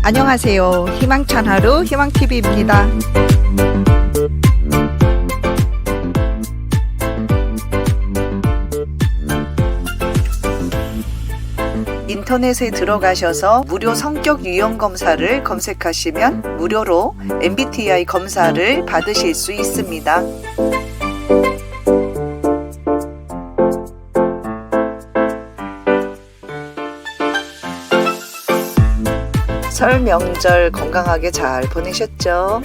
안녕하세요. 희망찬 하루 희망TV입니다. 인터넷에 들어가셔서 무료 성격 유형 검사를 검색하시면 무료로 MBTI 검사를 받으실 수 있습니다. 설 명절 건강하게 잘 보내셨죠?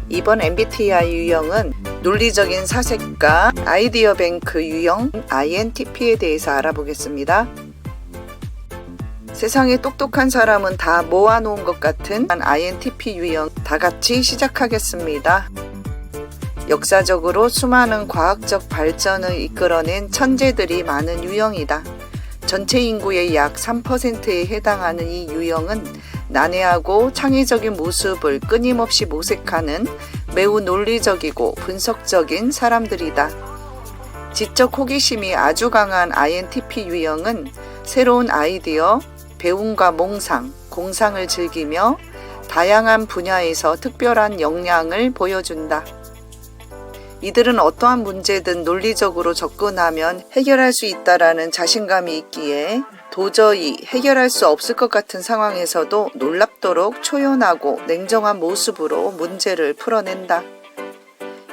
이번 MBTI 유형은 논리적인 사색가 아이디어 뱅크 유형 INTP에 대해서 알아보겠습니다. 세상에 똑똑한 사람은 다 모아놓은 것 같은 INTP 유형 다 같이 시작하겠습니다. 역사적으로 수많은 과학적 발전을 이끌어낸 천재들이 많은 유형이다. 전체 인구의 약 3%에 해당하는 이 유형은 난해하고 창의적인 모습을 끊임없이 모색하는 매우 논리적이고 분석적인 사람들이다. 지적 호기심이 아주 강한 INTP 유형은 새로운 아이디어, 배움과 몽상, 공상을 즐기며 다양한 분야에서 특별한 역량을 보여준다. 이들은 어떠한 문제든 논리적으로 접근하면 해결할 수 있다라는 자신감이 있기에 도저히 해결할 수 없을 것 같은 상황에서도 놀랍도록 초연하고 냉정한 모습으로 문제를 풀어낸다.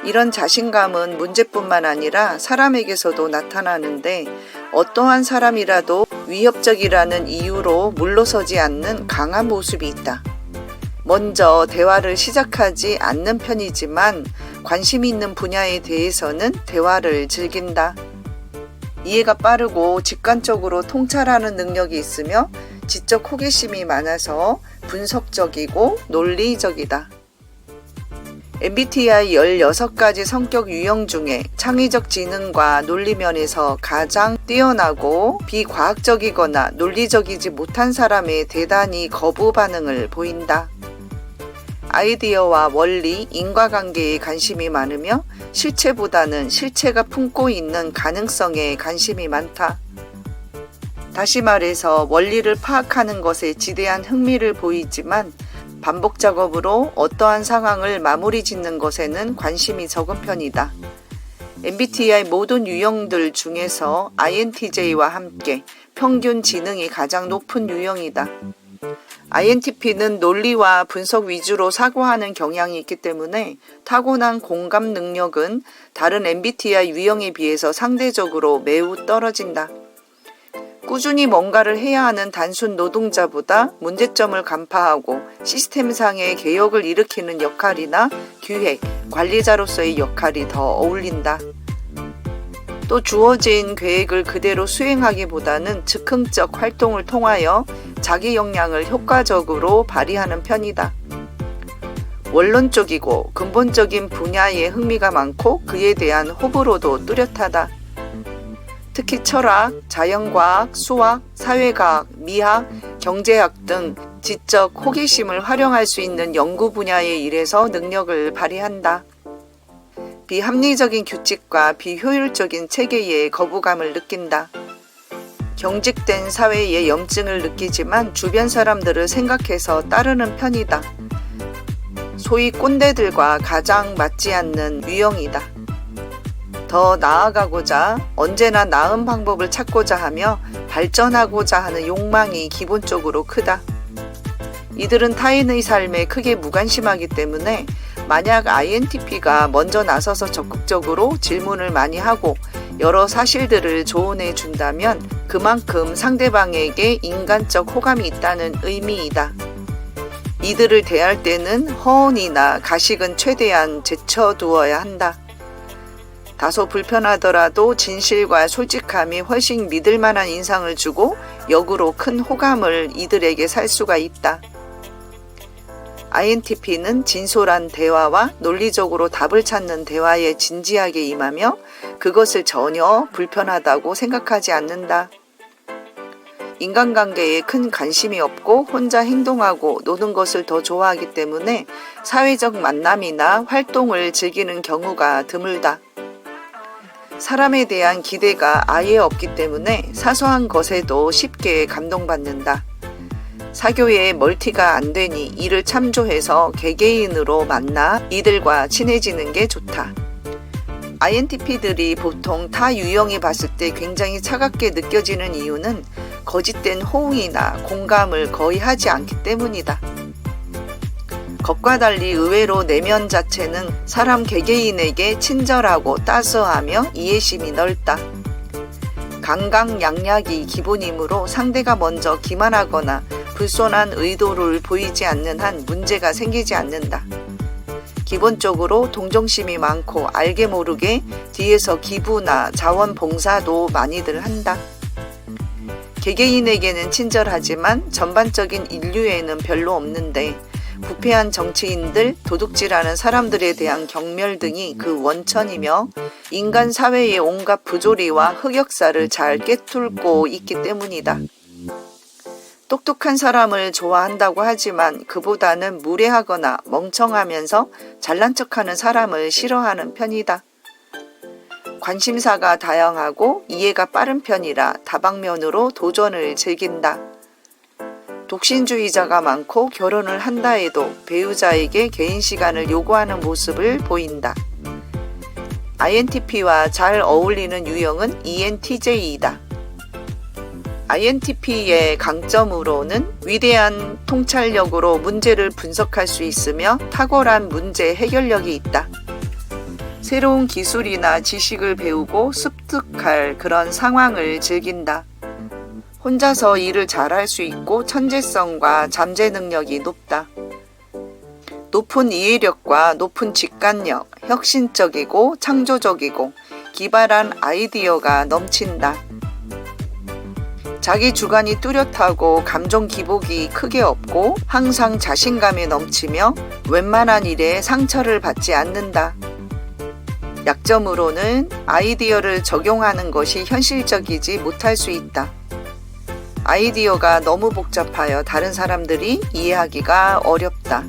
이런 자신감은 문제뿐만 아니라 사람에게서도 나타나는데 어떠한 사람이라도 위협적이라는 이유로 물러서지 않는 강한 모습이 있다. 먼저 대화를 시작하지 않는 편이지만 관심 있는 분야에 대해서는 대화를 즐긴다. 이해가 빠르고 직관적으로 통찰하는 능력이 있으며 지적 호기심이 많아서 분석적이고 논리적이다. MBTI 16가지 성격 유형 중에 창의적 지능과 논리면에서 가장 뛰어나고 비과학적이거나 논리적이지 못한 사람에 대단히 거부 반응을 보인다. 아이디어와 원리, 인과관계에 관심이 많으며 실체보다는 실체가 품고 있는 가능성에 관심이 많다. 다시 말해서 원리를 파악하는 것에 지대한 흥미를 보이지만 반복 작업으로 어떠한 상황을 마무리 짓는 것에는 관심이 적은 편이다. MBTI 모든 유형들 중에서 INTJ와 함께 평균 지능이 가장 높은 유형이다. INTP는 논리와 분석 위주로 사고하는 경향이 있기 때문에 타고난 공감 능력은 다른 MBTI 유형에 비해서 상대적으로 매우 떨어진다. 꾸준히 뭔가를 해야 하는 단순 노동자보다 문제점을 간파하고 시스템상의 개혁을 일으키는 역할이나 기획, 관리자로서의 역할이 더 어울린다. 또 주어진 계획을 그대로 수행하기보다는 즉흥적 활동을 통하여 자기 역량을 효과적으로 발휘하는 편이다. 원론적이고 근본적인 분야에 흥미가 많고 그에 대한 호불호도 뚜렷하다. 특히 철학, 자연과학, 수학, 사회과학, 미학, 경제학 등 지적 호기심을 활용할 수 있는 연구 분야의 일에서 능력을 발휘한다. 비합리적인 규칙과 비효율적인 체계에 거부감을 느낀다. 경직된 사회에 염증을 느끼지만 주변 사람들을 생각해서 따르는 편이다. 소위 꼰대들과 가장 맞지 않는 유형이다. 더 나아가고자 언제나 나은 방법을 찾고자 하며 발전하고자 하는 욕망이 기본적으로 크다. 이들은 타인의 삶에 크게 무관심하기 때문에 만약 INTP가 먼저 나서서 적극적으로 질문을 많이 하고 여러 사실들을 조언해 준다면 그만큼 상대방에게 인간적 호감이 있다는 의미이다. 이들을 대할 때는 허언이나 가식은 최대한 제쳐두어야 한다. 다소 불편하더라도 진실과 솔직함이 훨씬 믿을 만한 인상을 주고 역으로 큰 호감을 이들에게 살 수가 있다. INTP는 진솔한 대화와 논리적으로 답을 찾는 대화에 진지하게 임하며 그것을 전혀 불편하다고 생각하지 않는다. 인간관계에 큰 관심이 없고 혼자 행동하고 노는 것을 더 좋아하기 때문에 사회적 만남이나 활동을 즐기는 경우가 드물다. 사람에 대한 기대가 아예 없기 때문에 사소한 것에도 쉽게 감동받는다. 사교에 멀티가 안 되니 이를 참조해서 개개인으로 만나 이들과 친해지는 게 좋다. INTP들이 보통 타 유형이 봤을 때 굉장히 차갑게 느껴지는 이유는 거짓된 호응이나 공감을 거의 하지 않기 때문이다. 것과 달리 의외로 내면 자체는 사람 개개인에게 친절하고 따스하며 이해심이 넓다. 강강약약이 기본이므로 상대가 먼저 기만하거나 불손한 의도를 보이지 않는 한 문제가 생기지 않는다. 기본적으로 동정심이 많고 알게 모르게 뒤에서 기부나 자원봉사도 많이들 한다. 개개인에게는 친절하지만 전반적인 인류에는 별로 없는데 부패한 정치인들, 도둑질하는 사람들에 대한 경멸 등이 그 원천이며 인간 사회의 온갖 부조리와 흑역사를 잘 꿰뚫고 있기 때문이다. 똑똑한 사람을 좋아한다고 하지만 그보다는 무례하거나 멍청하면서 잘난 척하는 사람을 싫어하는 편이다. 관심사가 다양하고 이해가 빠른 편이라 다방면으로 도전을 즐긴다. 독신주의자가 많고 결혼을 한다 해도 배우자에게 개인 시간을 요구하는 모습을 보인다. INTP와 잘 어울리는 유형은 ENTJ이다. INTP의 강점으로는 위대한 통찰력으로 문제를 분석할 수 있으며 탁월한 문제 해결력이 있다. 새로운 기술이나 지식을 배우고 습득할 그런 상황을 즐긴다. 혼자서 일을 잘할 수 있고 천재성과 잠재 능력이 높다. 높은 이해력과 높은 직관력, 혁신적이고 창조적이고 기발한 아이디어가 넘친다. 자기 주관이 뚜렷하고 감정 기복이 크게 없고 항상 자신감에 넘치며 웬만한 일에 상처를 받지 않는다. 약점으로는 아이디어를 적용하는 것이 현실적이지 못할 수 있다. 아이디어가 너무 복잡하여 다른 사람들이 이해하기가 어렵다.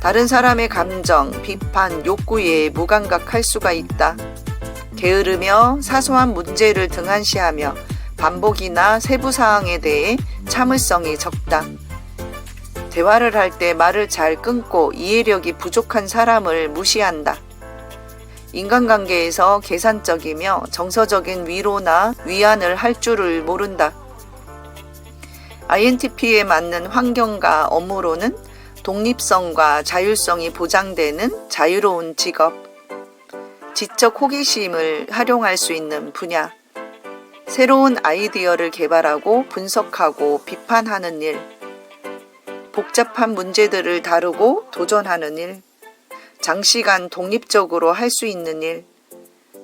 다른 사람의 감정, 비판, 욕구에 무감각할 수가 있다. 게으르며 사소한 문제를 등한시하며 반복이나 세부 사항에 대해 참을성이 적다. 대화를 할 때 말을 잘 끊고 이해력이 부족한 사람을 무시한다. 인간관계에서 계산적이며 정서적인 위로나 위안을 할 줄을 모른다. INTP에 맞는 환경과 업무로는 독립성과 자율성이 보장되는 자유로운 직업, 지적 호기심을 활용할 수 있는 분야, 새로운 아이디어를 개발하고 분석하고 비판하는 일, 복잡한 문제들을 다루고 도전하는 일, 장시간 독립적으로 할 수 있는 일,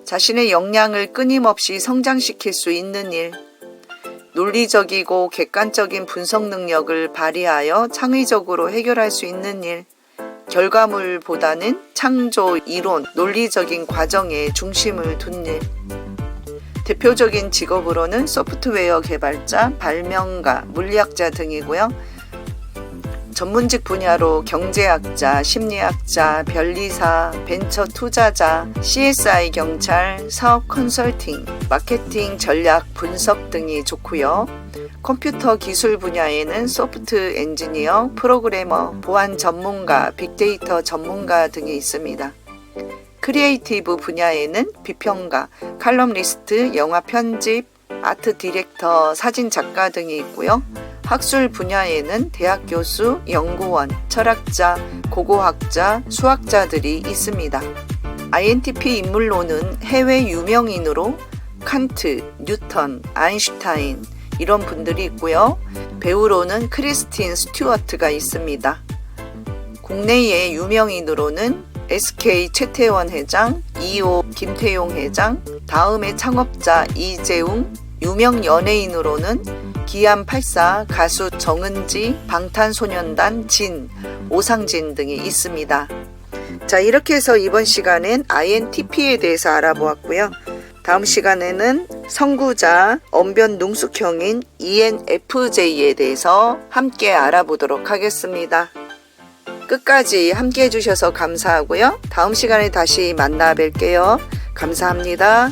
자신의 역량을 끊임없이 성장시킬 수 있는 일, 논리적이고 객관적인 분석 능력을 발휘하여 창의적으로 해결할 수 있는 일, 결과물보다는 창조, 이론, 논리적인 과정에 중심을 둔 일. 대표적인 직업으로는 소프트웨어 개발자, 발명가, 물리학자 등이고요. 전문직 분야로 경제학자, 심리학자, 변리사, 벤처 투자자, CSI 경찰, 사업 컨설팅, 마케팅 전략 분석 등이 좋고요. 컴퓨터 기술 분야에는 소프트 엔지니어, 프로그래머, 보안 전문가, 빅데이터 전문가 등이 있습니다. 크리에이티브 분야에는 비평가, 칼럼니스트, 영화 편집, 아트 디렉터, 사진 작가 등이 있고요. 학술 분야에는 대학 교수, 연구원, 철학자, 고고학자, 수학자들이 있습니다. INTP 인물로는 해외 유명인으로 칸트, 뉴턴, 아인슈타인 이런 분들이 있고요. 배우로는 크리스틴 스튜어트가 있습니다. 국내의 유명인으로는 SK 최태원 회장, 2호 김태용 회장, 다음의 창업자 이재웅, 유명 연예인으로는 기안84, 가수 정은지, 방탄소년단 진, 오상진 등이 있습니다. 자, 이렇게 해서 이번 시간엔 INTP에 대해서 알아보았고요. 다음 시간에는 선구자, 언변 능숙형인 ENFJ에 대해서 함께 알아보도록 하겠습니다. 끝까지 함께 해주셔서 감사하고요. 다음 시간에 다시 만나 뵐게요. 감사합니다.